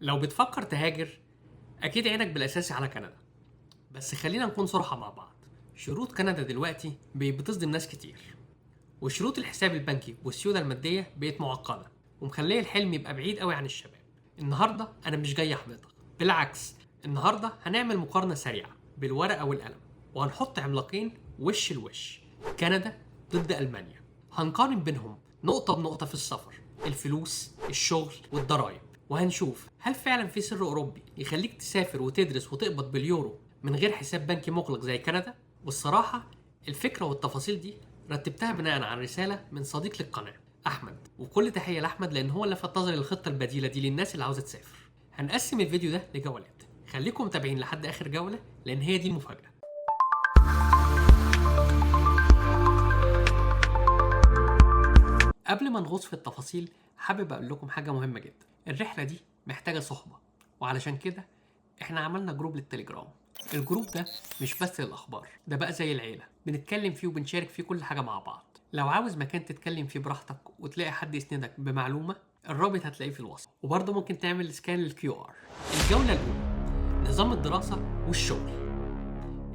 لو بتفكر تهاجر اكيد عينك بالاساسي على كندا، بس خلينا نكون صراحة مع بعض. شروط كندا دلوقتي بقت بتصدم ناس كتير، وشروط الحساب البنكي والسيولة المادية بقت معقدة ومخليه الحلم يبقى بعيد قوي عن الشباب. النهاردة انا مش جاي احبطك، بالعكس النهاردة هنعمل مقارنة سريعة بالورقة والقلم وهنحط عملاقين وش لوش، كندا ضد ألمانيا. هنقارن بينهم نقطة بنقطة في السفر، الفلوس، الشغل والضرائب، وهنشوف هل فعلا في سر أوروبي يخليك تسافر وتدرس وتقبض باليورو من غير حساب بنكي مغلق زي كندا. والصراحة الفكرة والتفاصيل دي رتبتها بناء على رسالة من صديق للقناة أحمد، وكل تحية لأحمد لأن هو اللي لفت نظري للخطة البديلة دي للناس اللي عاوزة تسافر. هنقسم الفيديو ده لجولات، خليكم متابعين لحد آخر جولة لأن هي دي المفاجأة. قبل ما نغوص في التفاصيل حابب اقول لكم حاجه مهمه جدا. الرحله دي محتاجه صحبه، وعلشان كده احنا عملنا جروب للتليجرام. الجروب ده مش بس للاخبار، ده بقى زي العيله، بنتكلم فيه وبنشارك فيه كل حاجه مع بعض. لو عاوز مكان تتكلم فيه براحتك وتلاقي حد يسندك بمعلومه، الرابط هتلاقيه في الوصف، وبرضه ممكن تعمل سكان للكيو ار. الجوله الاولى، نظام الدراسه والشغل.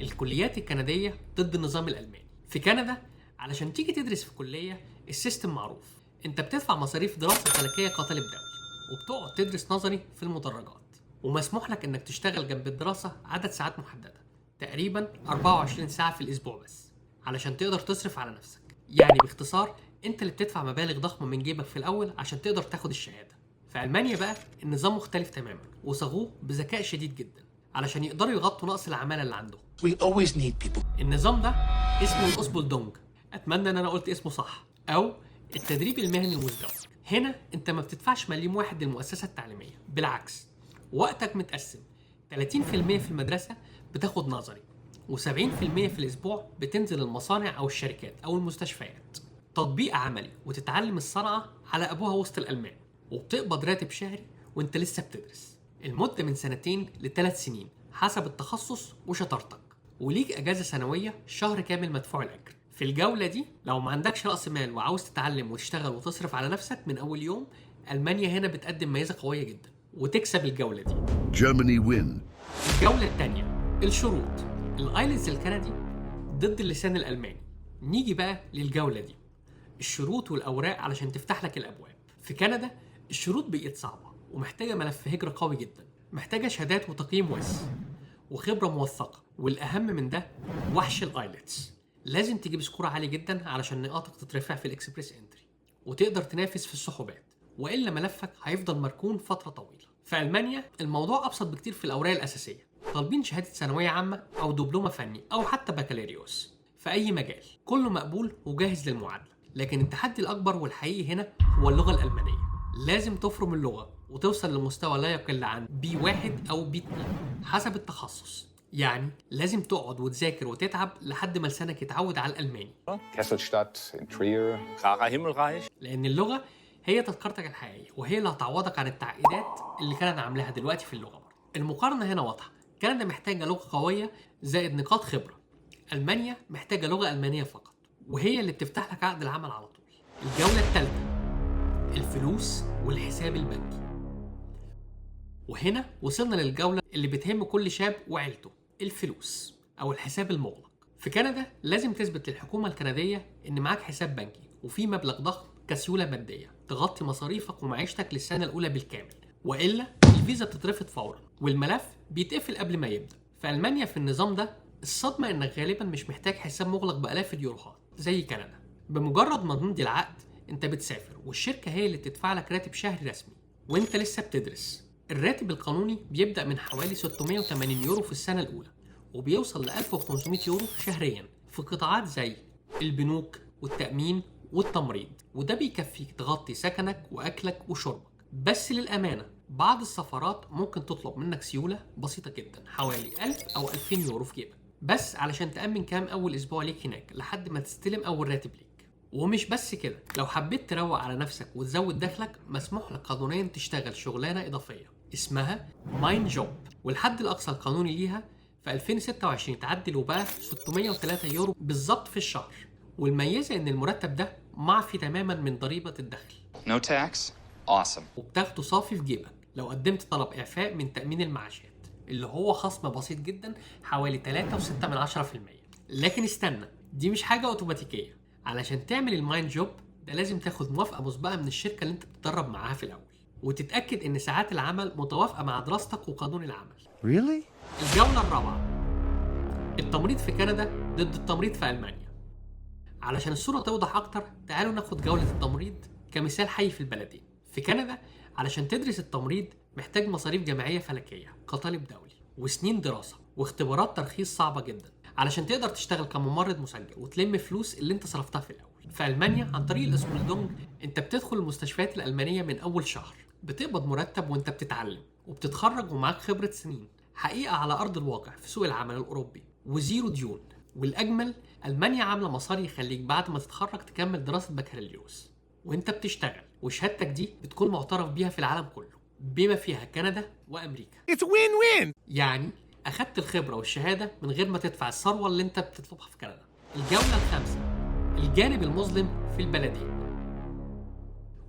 الكليات الكنديه ضد النظام الالماني. في كندا علشان تيجي تدرس في كليه السيستم معروف، انت بتدفع مصاريف دراسه فلكيه كطالب دولي، وبتقعد تدرس نظري في المدرجات، ومسموح لك انك تشتغل جنب الدراسه عدد ساعات محدده، تقريبا 24 ساعه في الاسبوع بس، علشان تقدر تصرف على نفسك. يعني باختصار انت اللي بتدفع مبالغ ضخمه من جيبك في الاول عشان تقدر تاخد الشهاده. في المانيا بقى النظام مختلف تماما، وصاغوه بذكاء شديد جدا علشان يقدروا يغطوا نقص العماله اللي عندهم. We always need people. النظام ده اسمه الأوسبولدونج، اتمنى ان انا قلت اسمه صح، او التدريب المهني المزدوج. هنا انت ما بتدفعش مليم واحد للمؤسسه التعليميه، بالعكس وقتك متقسم 30% في المدرسه بتاخد نظري، و70% في الاسبوع بتنزل المصانع او الشركات او المستشفيات، تطبيق عملي وتتعلم الصنعه على ابوها وسط الالمان، وبتقبض راتب شهري وانت لسه بتدرس. المده من 2 ل3 سنين حسب التخصص وشطارتك، وليك اجازه سنويه شهر كامل مدفوع الاجر. في الجوله دي لو ما عندكش راس مال وعاوز تتعلم وتشتغل وتصرف على نفسك من اول يوم، المانيا هنا بتقدم ميزه قويه جدا وتكسب الجوله دي. Germany win. الجوله الثانيه، الشروط. الايلتس الكندي ضد اللسان الالماني. نيجي بقى للجوله دي، الشروط والاوراق علشان تفتح لك الابواب. في كندا الشروط بقت صعبه ومحتاجه ملف هجره قوي جدا، محتاجه شهادات وتقييم وس وخبره موثقه، والاهم من ده وحش الايلتس. لازم تجيب سكور عالي جدا علشان نقاطك تترفع في الاكسبريس انتري وتقدر تنافس في السحوبات، والا ملفك هيفضل مركون فتره طويله. في المانيا الموضوع ابسط بكتير. في الاوراق الاساسيه طالبين شهاده ثانويه عامه او دبلومه فني او حتى بكالوريوس في اي مجال، كله مقبول وجاهز للمعادله. لكن التحدي الاكبر والحقيقي هنا هو اللغه الالمانيه. لازم تفرم اللغه وتوصل لمستوى لا يقل عن B1 او B2 حسب التخصص. يعني لازم تقعد وتذاكر وتتعب لحد ما لسانك يتعود على الألماني. Kesselstadt in Trier. Clara Himmelreich. لأن اللغة هي تذكرتك الحقيقية، وهي اللي هتعوضك عن التعقيدات اللي كندا عاملاها دلوقتي في اللغة برضه. المقارنة هنا واضحة، كندا محتاجة لغة قوية زائد نقاط خبرة، ألمانيا محتاجة لغة ألمانية فقط، وهي اللي بتفتح لك عقد العمل على طول. الجولة الثالثة، الفلوس والحساب البنكي. وهنا وصلنا للجولة اللي بتهم كل شاب وعيلته، الفلوس أو الحساب المغلق. في كندا لازم تثبت للحكومة الكندية إن معاك حساب بنكي وفي مبلغ ضخم كسيولة مادية تغطي مصاريفك ومعيشتك للسنة الأولى بالكامل، وإلا الفيزا بتترفض فورا والملف بيتقفل قبل ما يبدأ. في ألمانيا في النظام ده الصدمة إنك غالبا مش محتاج حساب مغلق بآلاف اليوروهات زي كندا. بمجرد ما تمضي العقد أنت بتسافر، والشركة هي اللي بتدفع لك راتب شهري رسمي وأنت لسه بتدرس. الراتب القانوني بيبدأ من حوالي 680 يورو في السنة الأولى، وبيوصل ل 1500 يورو شهريا في قطاعات زي البنوك والتأمين والتمريض، وده بيكفيك تغطي سكنك وأكلك وشربك. بس للأمانة بعض السفارات ممكن تطلب منك سيولة بسيطة جدا حوالي 1000 أو 2000 يورو في جيبك، بس علشان تأمن كام أول أسبوع ليك هناك لحد ما تستلم أول راتب ليك. ومش بس كده، لو حبيت تروق على نفسك وتزود دخلك مسموح لك قانونيا تشتغل شغلانة إضافية اسمها ماين جوب، والحد الأقصى القانوني ليها في 2026 تعدل وبقى 603 يورو بالظبط في الشهر. والميزة إن المرتب ده معفي تماما من ضريبة الدخل. No tax. Awesome. وبتاخده صافي في جيبك لو قدمت طلب إعفاء من تأمين المعاشات اللي هو خصم بسيط جدا حوالي 3.6%. لكن استنى، دي مش حاجة أوتوماتيكية. علشان تعمل المايند جوب ده لازم تاخد موافقة مسبقة من الشركة اللي انت بتتدرب معاها في الأول، وتتأكد إن ساعات العمل متوافقة مع دراستك وقانون العمل. Really؟ الجولة الرابعة، التمريض في كندا ضد التمريض في ألمانيا. علشان الصورة توضح أكتر تعالوا ناخد جولة التمريض كمثال حي في البلدين. في كندا علشان تدرس التمريض محتاج مصاريف جامعية فلكية كطالب دولي، وسنين دراسة واختبارات ترخيص صعبة جدا علشان تقدر تشتغل كممرض مسجل وتلم فلوس اللي انت صرفتها في الأول. في ألمانيا عن طريق الاسبولدونج انت بتدخل المستشفيات الألمانية من أول شهر، بتقبض مرتب وانت بتتعلم، وبتتخرج ومعاك خبرة سنين حقيقة على أرض الواقع في سوق العمل الأوروبي، وزيرو ديون. والأجمل ألمانيا عاملة مسار يخليك بعد ما تتخرج تكمل دراسة بكالوريوس وانت بتشتغل، وشهادتك دي بتكون معترف بيها في العالم كله بما فيها كندا وأمريكا. It's win-win! يعني أخدت الخبرة والشهادة من غير ما تدفع الثروة اللي انت بتطلبها في كندا. الجولة الخامسة، الجانب المظلم في البلدين.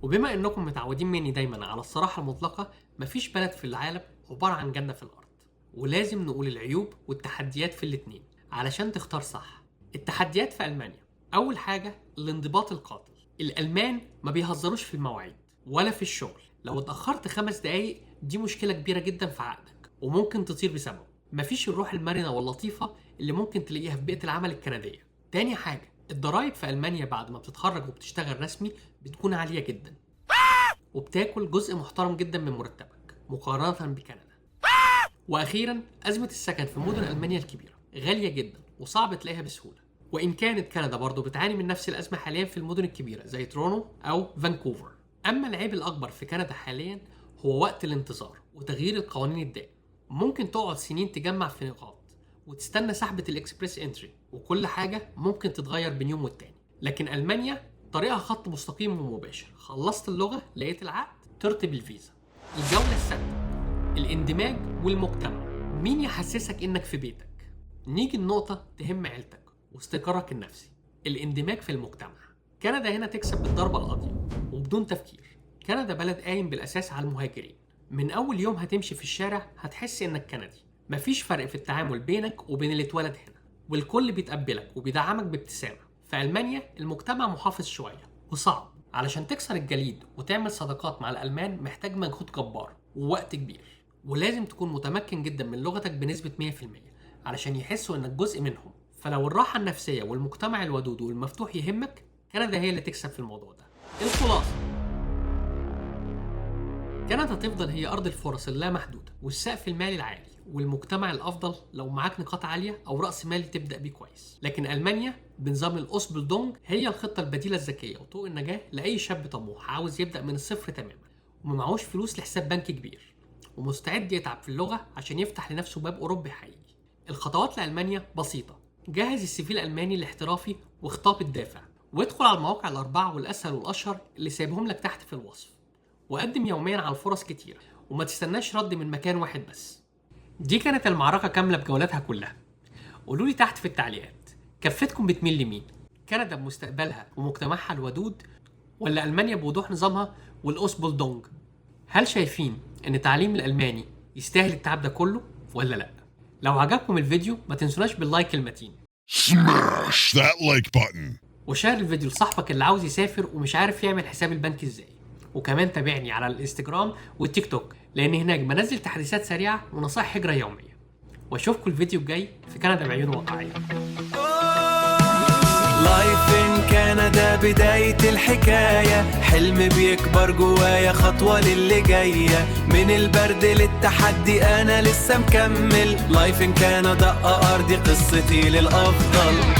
وبما انكم متعودين مني دايما على الصراحة المطلقة، مفيش بلد في العالم عبارة عن جنة في الأرض، ولازم نقول العيوب والتحديات في الاتنين علشان تختار صح. التحديات في ألمانيا، أول حاجة الانضباط القاتل. الألمان ما بيهزروش في المواعيد ولا في الشغل. لو اتأخرت 5 دقايق دي مشكلة كبيرة جدا في عقدك وممكن تطير بسببه. مفيش الروح المرنة واللطيفة اللي ممكن تلاقيها في بيئة العمل الكندية. تاني حاجة الضرايب في ألمانيا بعد ما بتتخرج وبتشتغل رسمي بتكون عالية جدا، وبتاكل جزء محترم جدا من مرتبك مقارنة بكندا. وأخيرا أزمة السكن في مدن ألمانيا الكبيرة غالية جدا وصعب تلاقيها بسهولة، وإن كانت كندا برضو بتعاني من نفس الأزمة حاليا في المدن الكبيرة زي تورونو أو فانكوفر. أما العيب الأكبر في كندا حاليا هو وقت الانتظار وتغيير القوانين الدائم. ممكن تقعد سنين تجمع في نقاط وتستنى سحبة الإكسبريس إنتري، وكل حاجة ممكن تتغير بين يوم والتاني. لكن ألمانيا طريقها خط مستقيم ومباشر، خلصت اللغة لقيت العقد ترتب الفيزا. الجولة السادسة، الاندماج والمجتمع. مين يحسسك إنك في بيتك؟ نيجي النقطة تهم عيلتك واستقرارك النفسي، الاندماج في المجتمع. كندا هنا تكسب بالضربة القاضية وبدون تفكير. كندا بلد قايم بالأساس على المهاجرين. من أول يوم هتمشي في الشارع هتحس إنك كندي. مفيش فرق في التعامل بينك وبين اللي اتولد هنا، والكل بيتقبلك وبيدعمك بابتسامة. في ألمانيا المجتمع محافظ شوية وصعب. علشان تكسر الجليد وتعمل صداقات مع الألمان محتاج مجهود جبار ووقت كبير، ولازم تكون متمكن جدا من لغتك بنسبة 100% علشان يحسوا إنك جزء منهم. فلو الراحة النفسية والمجتمع الودود والمفتوح يهمك، كندا هي اللي تكسب في الموضوع ده. الخلاصة، كندا تفضل هي أرض الفرص اللامحدودة والسقف المالي العالي والمجتمع الأفضل لو معاك نقاط عالية أو رأس مالي تبدأ بيه كويس. لكن ألمانيا بنظام الأوسبولدونج هي الخطة البديلة الذكية وطوق النجاة لأي شاب طموح عاوز يبدأ من الصفر تماما ومعهوش فلوس لحساب بنكي كبير ومستعد يتعب في اللغة عشان يفتح لنفسه باب أوروبي حقيقي. الخطوات لألمانيا بسيطة. جهز السي في الألماني الاحترافي واخطاب الدافع، وادخل على المواقع الأربعة والأسهل والأشهر اللي سايبهم لك تحت في الوصف، وقدم يوميا على الفرص كتير وما تستناش رد من مكان واحد بس. دي كانت المعركة كاملة بجولاتها كلها. قولولي تحت في التعليقات كفتكم بتميل لمين؟ كندا بمستقبلها ومجتمعها الودود، ولا ألمانيا بوضوح نظامها والأوسبولدونج؟ هل شايفين ان تعليم الألماني يستاهل التعب ده كله ولا لا؟ لو عجبكم الفيديو ما تنسوناش باللايك المتين، Smash that like button. وشير الفيديو لصاحبك اللي عاوز يسافر ومش عارف يعمل حساب البنك ازاي. وكمان تابعني على الانستجرام والتيك توك لان هناك بنزل تحديثات سريعة ونصائح هجرة يومية. واشوفكم الفيديو الجاي في كندا بعيون واقعية. لايف ان كندا بداية الحكاية، حلم بيكبر جوايا خطوة للي جاية، من البرد للتحدي انا لسه مكمل. لايف ان كندا ارضي قصتي للافضل.